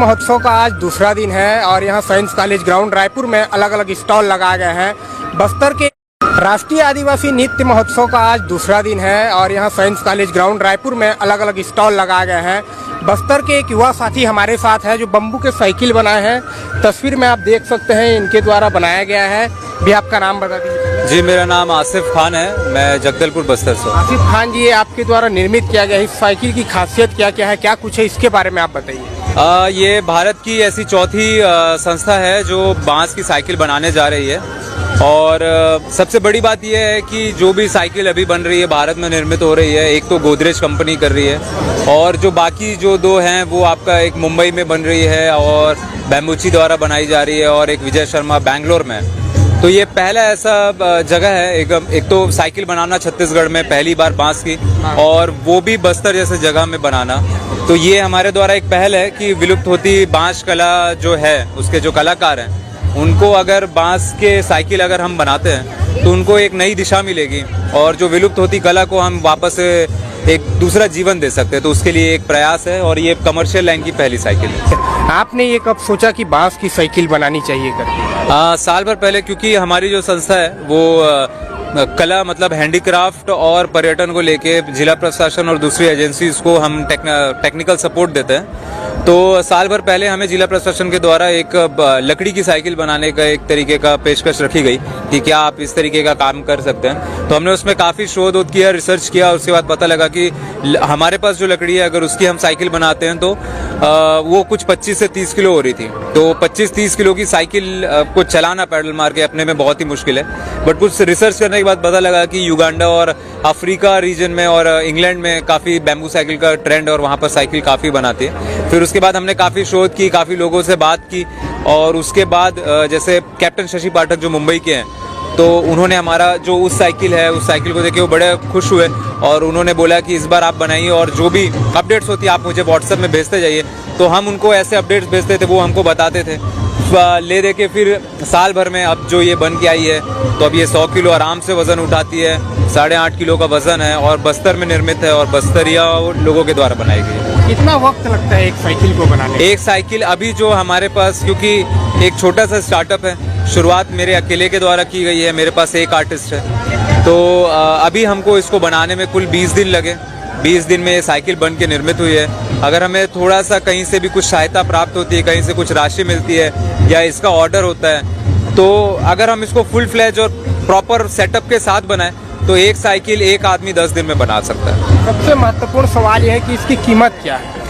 महोत्सव का आज दूसरा दिन है और यहाँ साइंस कॉलेज ग्राउंड रायपुर में अलग अलग स्टॉल लगाए गए हैं। बस्तर के राष्ट्रीय आदिवासी नृत्य महोत्सव का आज दूसरा दिन है और यहाँ साइंस कॉलेज ग्राउंड रायपुर में अलग अलग स्टॉल लगाए गए हैं। बस्तर के एक युवा साथी हमारे साथ है जो बम्बू के साइकिल बनाए हैं। तस्वीर में आप देख सकते हैं इनके द्वारा बनाया गया है। भी आपका नाम बता दीजिए। जी, मेरा नाम आसिफ खान है, मैं जगदलपुर बस्तर से। आसिफ खान जी, ये आपके द्वारा निर्मित किया गया इस साइकिल की खासियत क्या क्या है, क्या कुछ है, इसके बारे में आप बताइए। ये भारत की ऐसी चौथी संस्था है जो बांस की साइकिल बनाने जा रही है। और सबसे बड़ी बात यह है कि जो भी साइकिल अभी बन रही है भारत में निर्मित हो रही है, एक तो गोदरेज कंपनी कर रही है और जो बाकी जो दो हैं वो आपका एक मुंबई में बन रही है और बैम्बूची द्वारा बनाई जा रही है और एक विजय शर्मा बैंगलोर में। तो ये पहला ऐसा जगह है, एक तो साइकिल बनाना छत्तीसगढ़ में पहली बार बांस की, और वो भी बस्तर जैसे जगह में बनाना। तो ये हमारे द्वारा एक पहल है कि विलुप्त होती बांस कला जो है, उसके जो कलाकार हैं उनको अगर बांस के साइकिल अगर हम बनाते हैं तो उनको एक नई दिशा मिलेगी और जो विलुप्त होती कला को हम वापस एक दूसरा जीवन दे सकते हैं। तो उसके लिए एक प्रयास है और ये कमर्शियल लाइन की पहली साइकिल है। आपने ये कब सोचा कि बांस की साइकिल बनानी चाहिए करके? साल भर पहले, क्योंकि हमारी जो संस्था है वो कला मतलब हैंडीक्राफ्ट और पर्यटन को लेके जिला प्रशासन और दूसरी एजेंसीज को हम टेक्निकल सपोर्ट देते हैं। तो साल भर पहले हमें जिला प्रशासन के द्वारा एक लकड़ी की साइकिल बनाने का एक तरीके का पेशकश रखी गई कि क्या आप इस तरीके का काम कर सकते हैं। तो हमने उसमें काफ़ी शोध किया, रिसर्च किया। उसके बाद पता लगा कि हमारे पास जो लकड़ी है अगर उसकी हम साइकिल बनाते हैं तो वो कुछ 25 से 30 किलो हो रही थी। तो 25-30 किलो की साइकिल को चलाना पैडल मार के अपने में बहुत ही मुश्किल है। बट कुछ रिसर्च करने के बाद पता लगा कि युगांडा और अफ्रीका रीजन में और इंग्लैंड में काफ़ी बैम्बू साइकिल का ट्रेंड और वहाँ पर साइकिल काफ़ी बनाती है। फिर उसके बाद हमने काफ़ी शोध की, काफ़ी लोगों से बात की और उसके बाद जैसे कैप्टन शशि पाठक जो मुंबई के हैं, तो उन्होंने हमारा जो उस साइकिल है उस साइकिल को देखे वो बड़े खुश हुए और उन्होंने बोला कि इस बार आप बनाइए और जो भी अपडेट्स होती है आप मुझे व्हाट्सएप में भेजते जाइए। तो हम उनको ऐसे अपडेट्स भेजते थे, वो हमको बताते थे, ले दे के फिर साल भर में अब जो ये बन के आई है तो अब ये 100 किलो आराम से वजन उठाती है। 8.5 किलो का वजन है और बस्तर में निर्मित है और बस्तरिया लोगों के द्वारा बनाई गई है। कितना वक्त लगता है एक साइकिल को बनाने में? एक साइकिल अभी जो हमारे पास, क्योंकि एक छोटा सा स्टार्टअप है, शुरुआत मेरे अकेले के द्वारा की गई है, मेरे पास एक आर्टिस्ट है। तो अभी हमको इसको बनाने में कुल 20 दिन लगे। 20 दिन में ये साइकिल बन के निर्मित हुई है। अगर हमें थोड़ा सा कहीं से भी कुछ सहायता प्राप्त होती है, कहीं से कुछ राशि मिलती है या इसका ऑर्डर होता है, तो अगर हम इसको फुल फ्लैज और प्रॉपर सेटअप के साथ बनाएं तो एक साइकिल एक आदमी 10 दिन में बना सकता है। सबसे महत्वपूर्ण सवाल यह है कि इसकी कीमत क्या है?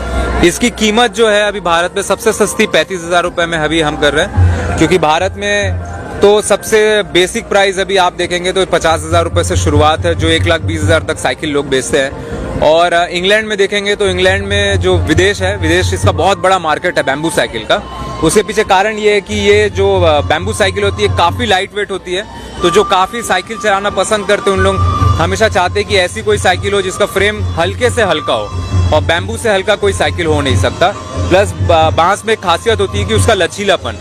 इसकी कीमत जो है अभी भारत में सबसे सस्ती 35,000 रुपये में अभी हम कर रहे हैं, क्योंकि भारत में तो सबसे बेसिक प्राइस अभी आप देखेंगे तो 50,000 रुपये से शुरुआत है, जो 1,20,000 तक साइकिल लोग बेचते हैं। और इंग्लैंड में देखेंगे तो इंग्लैंड में जो विदेश है, विदेश इसका बहुत बड़ा मार्केट है बैम्बू साइकिल का। उसके पीछे कारण ये है कि ये जो बैम्बू साइकिल होती है काफ़ी लाइट वेट होती है। तो जो काफ़ी साइकिल चलाना पसंद करते हैं उन लोग हमेशा चाहते हैं कि ऐसी कोई साइकिल हो जिसका फ्रेम हल्के से हल्का हो, और बैम्बू से हल्का कोई साइकिल हो नहीं सकता। प्लस बांस में खासियत होती है कि उसका लचीलापन।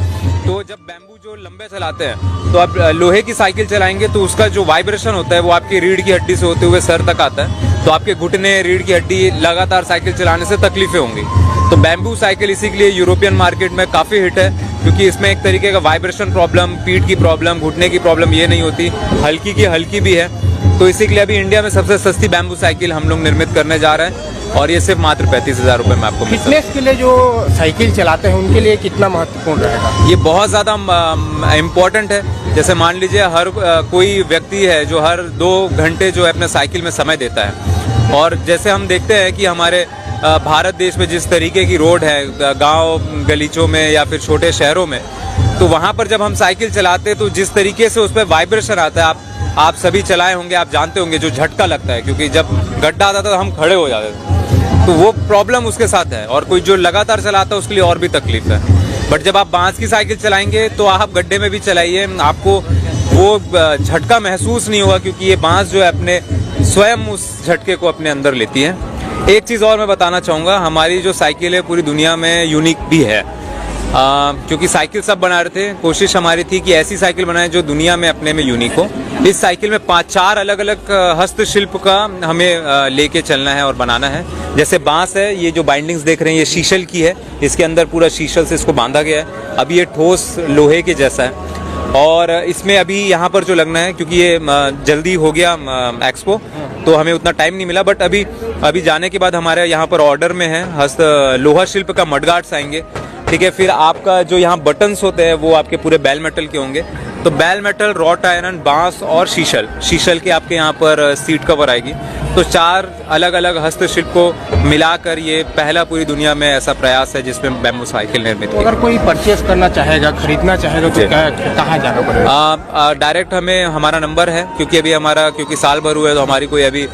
तो जब बैम्बू जो लंबे चलाते हैं तो आप लोहे की साइकिल चलाएंगे तो उसका जो वाइब्रेशन होता है वो आपकी रीढ़ की हड्डी से होते हुए सर तक आता है। तो आपके घुटने, रीढ़ की हड्डी लगातार साइकिल चलाने से तकलीफें होंगी। तो बैम्बू साइकिल इसी के लिए यूरोपियन मार्केट में काफ़ी हिट है, क्योंकि इसमें एक तरीके का वाइब्रेशन प्रॉब्लम, पीठ की प्रॉब्लम, घुटने की प्रॉब्लम ये नहीं होती, हल्की की हल्की भी है। तो इसी के लिए अभी इंडिया में सबसे सस्ती बैम्बू साइकिल हम लोग निर्मित करने जा रहे हैं और ये सिर्फ मात्र 35,000 रुपये में आपको। फिटनेस के लिए जो साइकिल चलाते हैं उनके लिए कितना महत्वपूर्ण रहेगा? ये बहुत ज़्यादा इम्पोर्टेंट है। जैसे मान लीजिए हर कोई व्यक्ति है जो हर 2 घंटे जो है अपने साइकिल में समय देता है, और जैसे हम देखते हैं कि हमारे भारत देश में जिस तरीके की रोड है गांव गलीचों में या फिर छोटे शहरों में, तो वहाँ पर जब हम साइकिल चलाते हैं तो जिस तरीके से उस पर वाइब्रेशन आता है, आप सभी चलाए होंगे, आप जानते होंगे, जो झटका लगता है, क्योंकि जब गड्ढा आता था तो हम खड़े हो जाते थे। तो वो प्रॉब्लम उसके साथ है, और कोई जो लगातार चलाता है उसके लिए और भी तकलीफ है। बट जब आप बांस की साइकिल चलाएंगे तो आप गड्ढे में भी चलाइए, आपको वो झटका महसूस नहीं होगा, क्योंकि ये बांस जो है अपने स्वयं उस झटके को अपने अंदर लेती है। एक चीज़ और मैं बताना चाहूँगा, हमारी जो साइकिल है पूरी दुनिया में यूनिक भी है। क्योंकि साइकिल सब बना रहे थे, कोशिश हमारी थी कि ऐसी साइकिल बनाएं जो दुनिया में अपने में यूनिक हो। इस साइकिल में 5-4 अलग अलग हस्तशिल्प का हमें लेके चलना है और बनाना है। जैसे बांस है, ये जो बाइंडिंग्स देख रहे हैं ये शीशल की है, इसके अंदर पूरा शीशल से इसको बांधा गया है। अभी ये ठोस लोहे के जैसा है और इसमें अभी यहाँ पर जो लगना है, क्योंकि ये जल्दी हो गया एक्सपो, तो हमें उतना टाइम नहीं मिला, बट अभी जाने के बाद हमारे यहाँ पर ऑर्डर में है लोहा शिल्प का मडगार्ड्स आएंगे, ठीक है। फिर आपका जो यहाँ बटन्स होते हैं वो आपके पूरे बेल मेटल के होंगे, तो बेल मेटल, रॉट आयरन, बांस और शीशल के आपके यहाँ पर सीट कवर आएगी। तो 4 अलग अलग हस्तशिल्प को मिलाकर ये पहला पूरी दुनिया में ऐसा प्रयास है जिसमें बैम्बू साइकिल निर्मित तो अगर कोई परचेस करना चाहेगा, खरीदना चाहेगा तो कहाँ जाना पड़ेगा? डायरेक्ट हमें हमारा नंबर है, क्योंकि साल भर हुआ है तो हमारी कोई अभी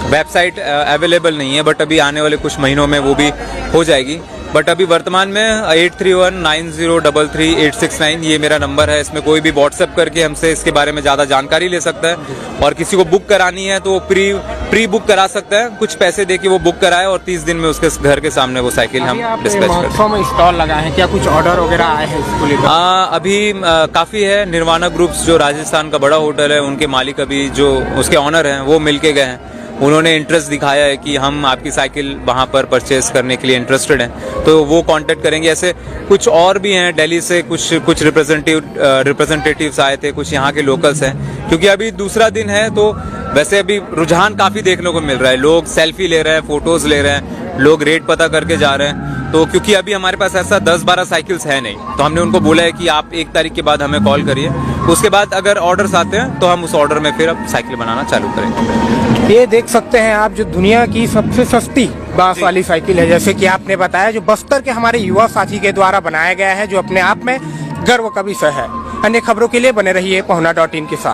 वेबसाइट अवेलेबल नहीं है, बट अभी आने वाले कुछ महीनों में वो भी हो जाएगी। बट अभी वर्तमान में 8319033869 ये मेरा नंबर है। इसमें कोई भी व्हाट्सएप करके हमसे इसके बारे में ज़्यादा जानकारी ले सकता है, और किसी को बुक करानी है तो प्री बुक करा सकता है, कुछ पैसे दे के वो बुक कराए और 30 दिन में उसके घर के सामने वो साइकिल हम डिस्पैच करते हैं। में स्टॉल लगाए हैं, क्या कुछ ऑर्डर वगैरह आए हैं इसको लेकर? अभी काफ़ी है। निर्वाणा ग्रुप्स जो राजस्थान का बड़ा होटल है, उनके मालिक अभी जो उसके ऑनर हैं वो मिल के गए हैं, उन्होंने इंटरेस्ट दिखाया है कि हम आपकी साइकिल वहाँ पर परचेस करने के लिए इंटरेस्टेड हैं, तो वो कांटेक्ट करेंगे। ऐसे कुछ और भी हैं, दिल्ली से कुछ रिप्रेजेंटेटिव्स आए थे, कुछ यहाँ के लोकल्स हैं, क्योंकि अभी दूसरा दिन है। तो वैसे अभी रुझान काफ़ी देखने को मिल रहा है, लोग सेल्फी ले रहे हैं, फोटोज़ ले रहे हैं, लोग रेट पता करके जा रहे हैं। तो क्योंकि अभी हमारे पास ऐसा 10-12 साइकिल्स है नहीं, तो हमने उनको बोला है कि आप 1 तारीख के बाद हमें कॉल करिए, उसके बाद अगर ऑर्डर्स आते हैं तो हम उस ऑर्डर में फिर अब साइकिल बनाना चालू करेंगे। ये देख सकते हैं आप, जो दुनिया की सबसे सस्ती बांस वाली साइकिल है, जैसे कि आपने बताया, जो बस्तर के हमारे युवा साथी के द्वारा बनाया गया है, जो अपने आप में गर्व का विषय है। अन्य खबरों के लिए बने रहिए पहुना.in के साथ।